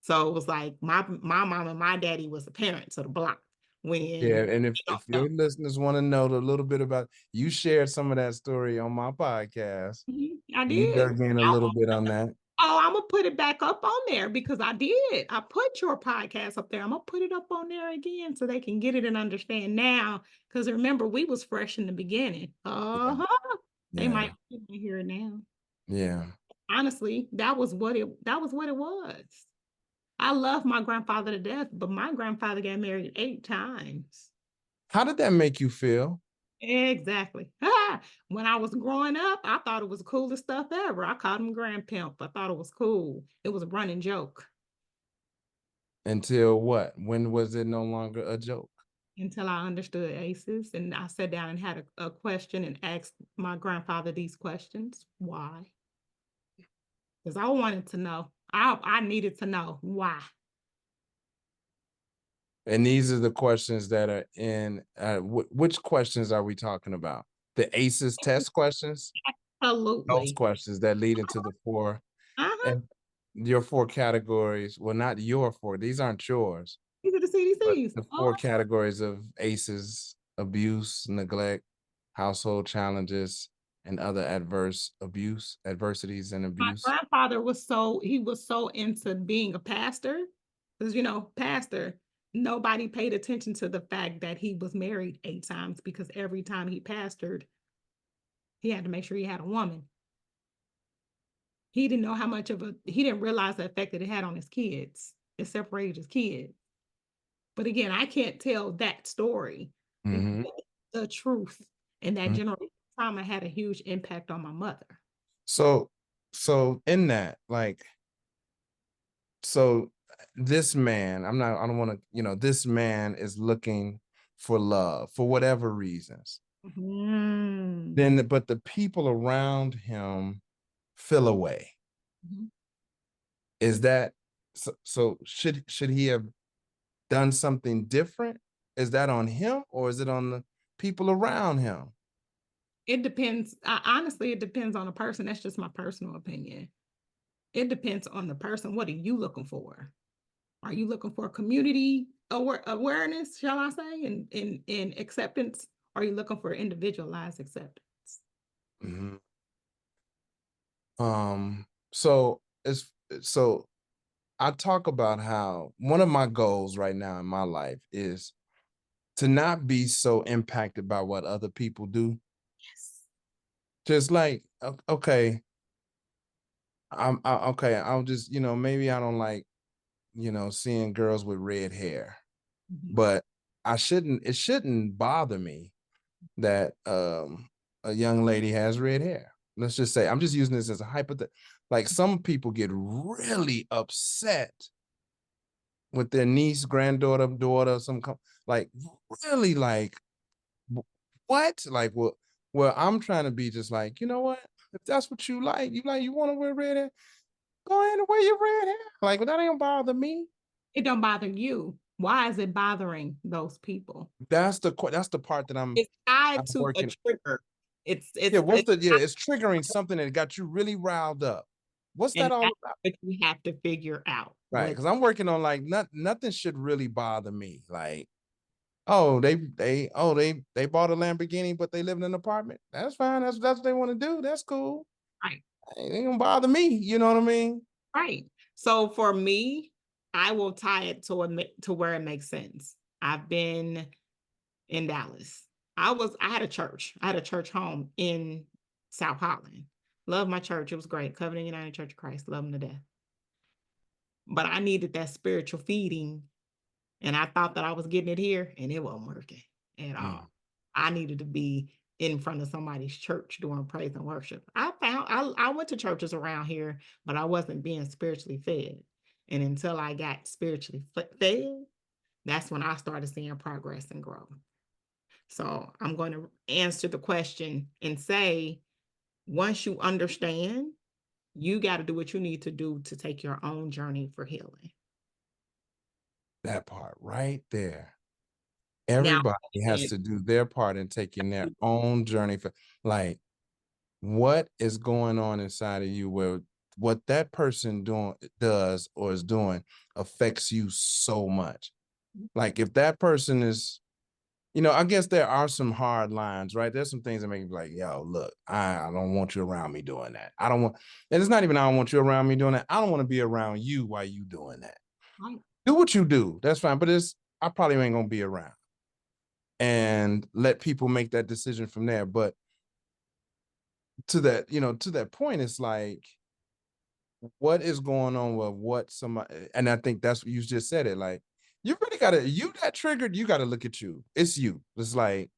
So it was like my mom and my daddy was the parents of the block when Yeah, and you if know, your listeners want to know a little bit about, you shared some of that story on my podcast. I You did. dug in a little bit on that. Oh, I'm gonna put it back up on there because I did. I put your podcast up there. I'm gonna put it up on there again so they can get it and understand now. Because remember, we was fresh in the beginning. Yeah, Uh-huh. They yeah, might hear it now. yeah. Honestly, that was what it was. I love my grandfather to death, but my grandfather got married 8 times. How did that make you feel? Exactly. When I was growing up, I thought it was the coolest stuff ever. I called him grandpimp. I thought it was cool. It was a running joke Until what? When was it no longer a joke? until I understood aces. And I sat down and had a question and asked my grandfather these questions. Why? Because I wanted to know. I needed to know why. And these are the questions that are in. Which questions are we talking about? The ACEs test questions. Those Absolutely. questions that lead into the four Uh-huh. and your four categories. Well, not your four. These aren't yours, These are the but CDCs. the Oh, four categories of ACEs: abuse, neglect, household challenges, and other adversities and my abuse. grandfather he was so into being a pastor because pastor, nobody paid attention to the fact that he was married 8 times because every time he pastored he had to make sure he had a woman. He didn't know how much of a he didn't realize the effect that it had on his kids. It separated his kids. But again, I can't tell that story. Mm-hmm. The truth and that generational trauma had a huge impact on my mother. So, so in that, like, so this man, I don't want to, this man is looking for love for whatever reasons. Mhm. Then, but the people around him feel away. Mhm. Is that so? Should he have done something different? Is that on him or is it on the people around him? It depends. Honestly, it depends on the person. That's just my personal opinion. It depends on the person. What are you looking for? Are you looking for community awareness, shall I say, and acceptance? Or are you looking for individualized acceptance? Mhm. So so I talk about how one of my goals right now in my life is to not be so impacted by what other people do. Yes. Just like, okay, okay, I'll just, maybe I don't like, seeing girls with red hair, Mhm. but it shouldn't bother me that a young lady has red hair. Let's just say, I'm just using this as a hypothetical. Like some people get really upset with their niece, granddaughter, daughter, like really like what? Like well, I'm trying to be just like, you know what? If that's what you want to wear red hair, go ahead and wear your red hair. Like that ain't bother me. It don't bother you. Why is it bothering those people? That's the part that It's I'm tied to a working. trigger. It's Yeah, it's it's it's triggering something that got you really riled up. What's that and all that's about? what you have to figure out. Right, What because I'm working on like nothing should really bother me. Like, oh, they bought a Lamborghini, but they live in an apartment. That's fine. That's what they want to do. That's cool. right. It ain't gonna bother me. You know what I mean? Right. So for me, I will tie it to where it makes sense. I've been in Dallas. I had a church. I had a church home in South Holland. Love my church. It was great. Covenant United Church of Christ. Love them to death. But I needed that spiritual feeding. And I thought that I was getting it here, and it wasn't working at Mm, all. I needed to be in front of somebody's church doing praise and worship. I went to churches around here, but I wasn't being spiritually fed. And until I got spiritually fed, that's when I started seeing progress and growth. So I'm going to answer the question and say, once you understand, you got to do what you need to do to take your own journey for healing. That part right there. Now, Everybody has to do their part in taking their own journey for, like, what is going on inside of you where what that person does or is doing affects you so much. Like if that person is, I guess there are some hard lines, right? There's some things that make you be like, yo, look, I don't want you around me doing that. I don't want, and it's not even I don't want you around me doing that. I don't want to be around you while you doing that. right. Do what you do. That's fine. But I probably ain't gonna be around. And let people make that decision from there. But to that point, it's like, what is going on with what somebody, and I think that's what you just said it, like, you really gotta, you got triggered, you gotta look at you. It's you. It's like,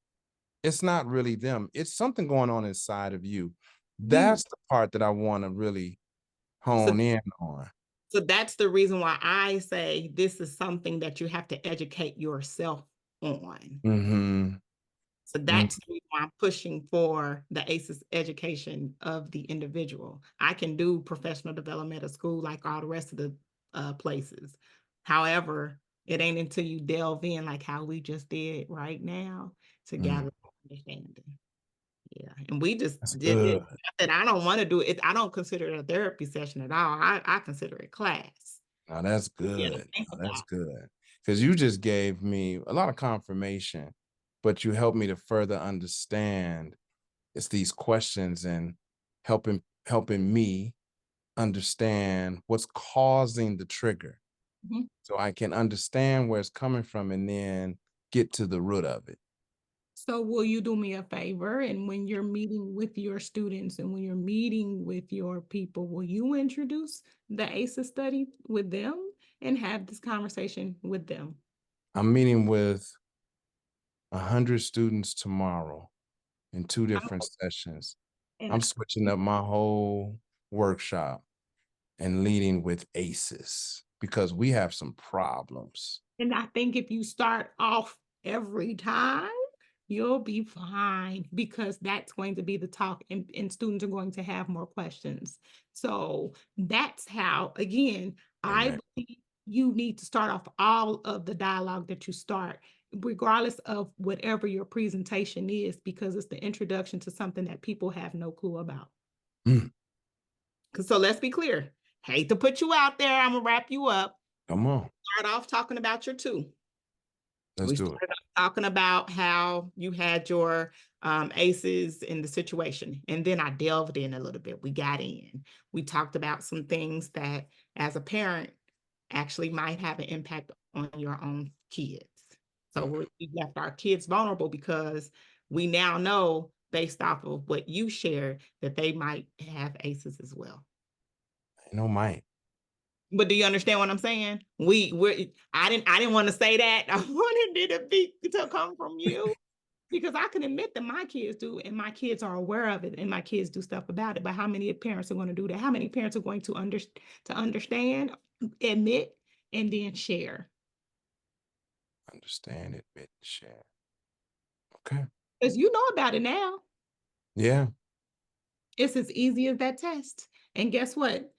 it's not really them. It's something going on inside of you. You. That's the part that I want to really So, hone in on. so that's the reason why I say this is something that you have to educate yourself on. Mm-hmm. So that's the reason why I'm pushing for the ACEs education of the individual. I can do professional development at school like all the rest of the places. However, it ain't until you delve in like how we just did right now to Mm-hmm. gather understanding. Yeah, and we just That's did it. good. And I don't want to do it. I don't consider it a therapy session at all. I consider it class. Now that's Yeah, to good. think Now that's about. good. Because you just gave me a lot of confirmation, but you helped me to further understand it's these questions and helping me understand what's causing the trigger Mhm. so I can understand where it's coming from and then get to the root of it. So will you do me a favor? And when you're meeting with your students and when you're meeting with your people, will you introduce the ACEs study with them and have this conversation with them? I'm meeting with 100 students tomorrow in 2 different I'm- sessions. And I'm switching up my whole workshop and leading with ACEs because we have some problems. And I think if you start off every time, you'll be fine because that's going to be the talk, and students are going to have more questions. So that's how, again, I Amen. believe you need to start off all of the dialogue that you start, regardless of whatever your presentation is, because it's the introduction to something that people have no clue about. Mm, So let's be clear. Hate to put you out there. I'm gonna wrap you up. come on. Start off talking about your two. Let's We do it. started talking about how you had your aces in the situation. And then I delved in a little bit. We got in. We talked about some things that, as a parent, actually might have an impact on your own kids. So Okay. we left our kids vulnerable because we now know, based off of what you shared, that they might have aces as well. Mike. But do you understand what I'm saying? I didn't want to say that. I wanted it to come from you because I can admit that my kids do, and my kids are aware of it, and my kids do stuff about it. But how many parents are going to do that? How many parents are going to understand, admit, and then share? Understand it, bit share. Okay. Because you know about it now. Yeah. It's as easy as that test. And guess what?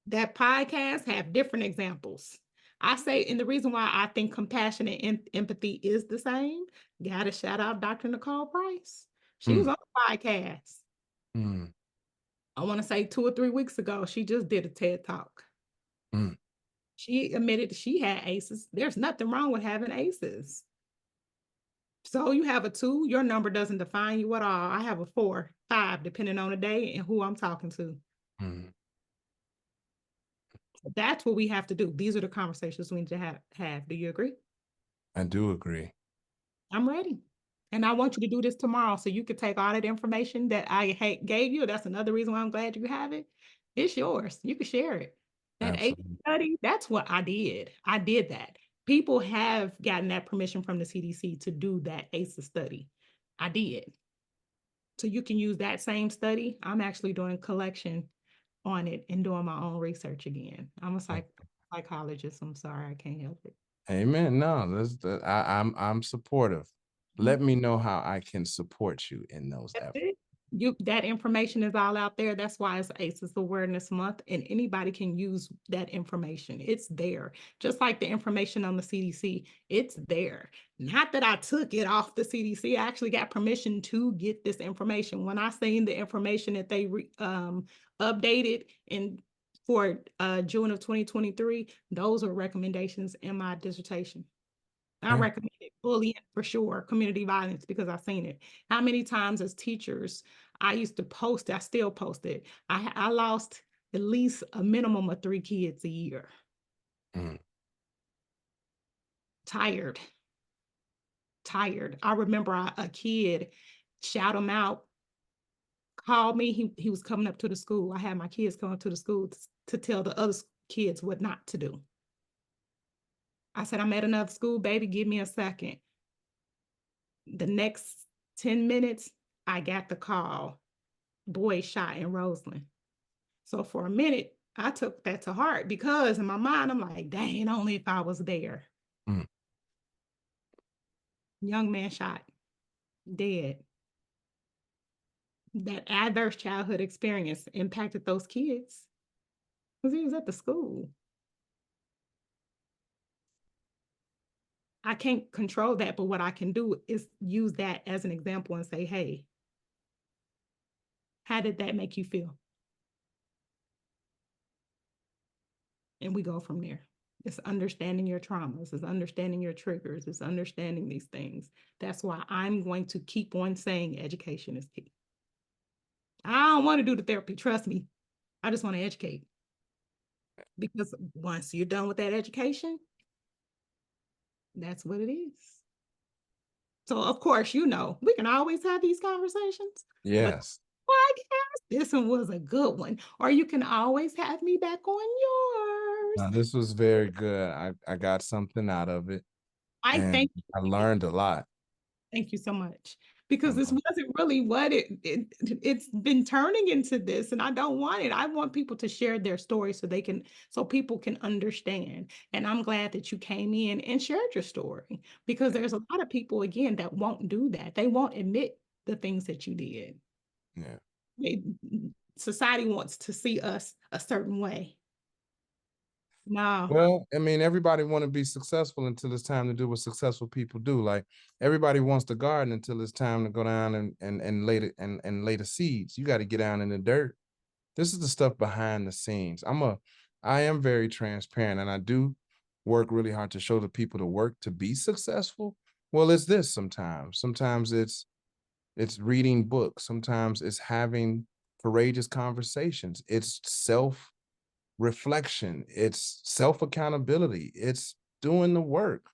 That podcast have different examples. I say, and the reason why I think compassion and empathy is the same, gotta shout out Dr. Nicole Price. She was Mm, on the podcast. mm, I want to say 2 or 3 weeks ago, she just did a TED talk. mm. She admitted she had aces. There's nothing wrong with having aces. So you have a 2, your number doesn't define you at all. I have a 4, 5, depending on the day and who I'm talking to. Mm. That's what we have to do. These are the conversations we need to have. Do you agree? I do agree. I'm ready. And I want you to do this tomorrow so you can take all that information that I gave you. That's another reason why I'm glad you have it. It's yours. You can share it. That A Absolutely. study, that's what I did. I did that. People have gotten that permission from the CDC to do that ACE study. I did. So you can use that same study. I'm actually doing collection on it and doing my own research again. I'm a psych. psychologist. I'm sorry, I can't help it. Amen. No, I'm supportive. Mhm. Let me know how I can support you in those That's efforts. it. That information is all out there. That's why it's ACEs Awareness Month, and anybody can use that information. It's there, just like the information on the CDC. It's there. Not that I took it off the CDC. I actually got permission to get this information. When I seen the information that they updated in for June of 2023, those are recommendations in my dissertation. I Yeah. recommend it, bullying for sure, community violence, because I've seen it. How many times as teachers, I used to post, I still post it. I lost at least a minimum of 3 kids a year. Mm. Tired, tired. I remember a kid shout him out, called me. He was coming up to the school. I had my kids coming to the school to tell the other kids what not to do. I said, I'm at another school, baby, give me a second. The next 10 minutes, I got the call. Boy shot in Roseland. So for a minute, I took that to heart because in my mind, I'm like, dang, only if I was there. Mm. Young man shot, dead. That adverse childhood experience impacted those kids because he was at the school. I can't control that, but what I can do is use that as an example and say, hey, how did that make you feel? And we go from there. It's understanding your traumas, it's understanding your triggers, it's understanding these things. That's why I'm going to keep on saying education is key. I don't want to do the therapy, trust me. I just want to educate. Because once you're done with that education, that's what it is. So, of course, we can always have these conversations, but Yes. podcast, this one was a good one. Or you can always have me back on yours. Now, this was very good. I got something out of it, I and thank I you. learned a lot. Thank you so much. Because this Um, wasn't really what it's been turning into this, and I don't want it. I want people to share their story so people can understand. And I'm glad that you came in and shared your story because there's a lot of people again that won't do that. They won't admit the things that you did. yeah. They, Society wants to see us a certain way. No, Well, I mean, everybody want to be successful until it's time to do what successful people do. Like everybody wants to garden until it's time to go down and lay the seeds. You got to get down in the dirt. This is the stuff behind the scenes. I am very transparent, and I do work really hard to show the people to work to be successful. Well, it's this sometimes. Sometimes it's reading books. Sometimes it's having courageous conversations. It's self reflection, it's self accountability, it's doing the work.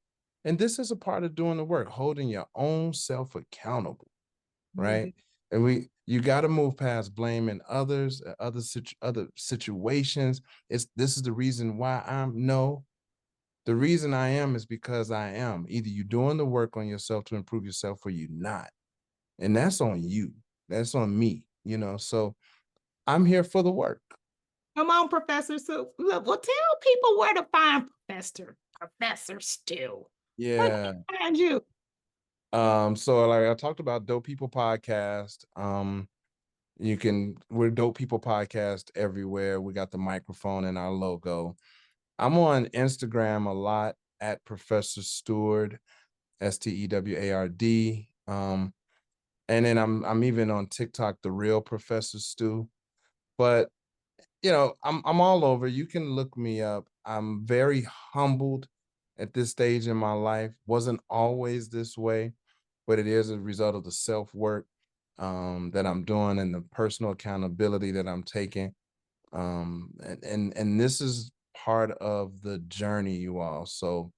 And this is a part of doing the work, holding your own self accountable, right? And you got to move past blaming others, other situations. This is the reason why I'm no. The reason I am is because I am. Either you doing the work on yourself to improve yourself or you not. And that's on you. That's on me, So I'm here for the work. come on, Professor. So, well, tell people where to find Professor Stew. Where can Yeah. they find you? So like I talked about Dope People Podcast. We're Dope People Podcast everywhere. We got the microphone and our logo. I'm on Instagram a lot at Professor Steward, Steward. And then I'm even on TikTok, the real Professor Stew. But I'm all over. You can look me up. I'm very humbled at this stage in my life. Wasn't always this way, but it is a result of the self-work that I'm doing and the personal accountability that I'm taking. And this is part of the journey, you all. So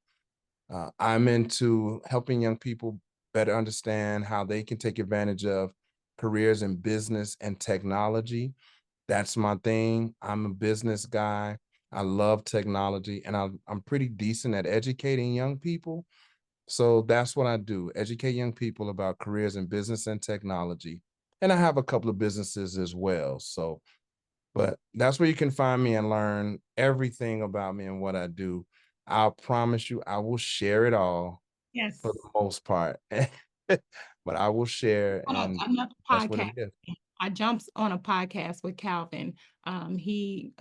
I'm into helping young people better understand how they can take advantage of careers in business and technology. That's my thing. I'm a business guy. I love technology, and I'm pretty decent at educating young people. So that's what I do, educate young people about careers in business and technology. And I have a couple of businesses as well. So, But that's where you can find me and learn everything about me and what I do. I'll promise you, I will share it all for Yes. the most part, but I will share, On and another that's what it podcast. is. I jumped on a podcast with Calvin. He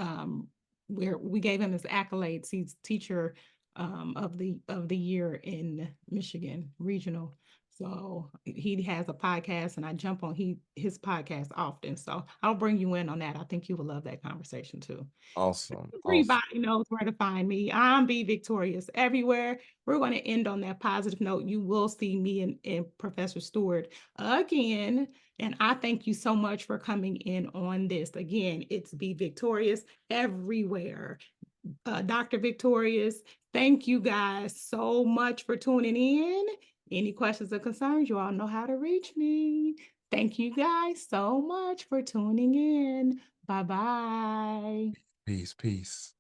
where we gave him his accolades. He's teacher of the year in Michigan regional. So he has a podcast, and I jump on his podcast often. So I'll bring you in on that. I think you will love that conversation too. Awesome, awesome. Everybody knows where to find me. I'm Be Victorious everywhere. We're going to end on that positive note. You will see me and Professor Steward again. And I thank you so much for coming in on this. Again, it's Be Victorious everywhere. Dr. Victorious, thank you guys so much for tuning in. Any questions or concerns, you all know how to reach me. Thank you guys so much for tuning in. Bye bye. Peace, peace.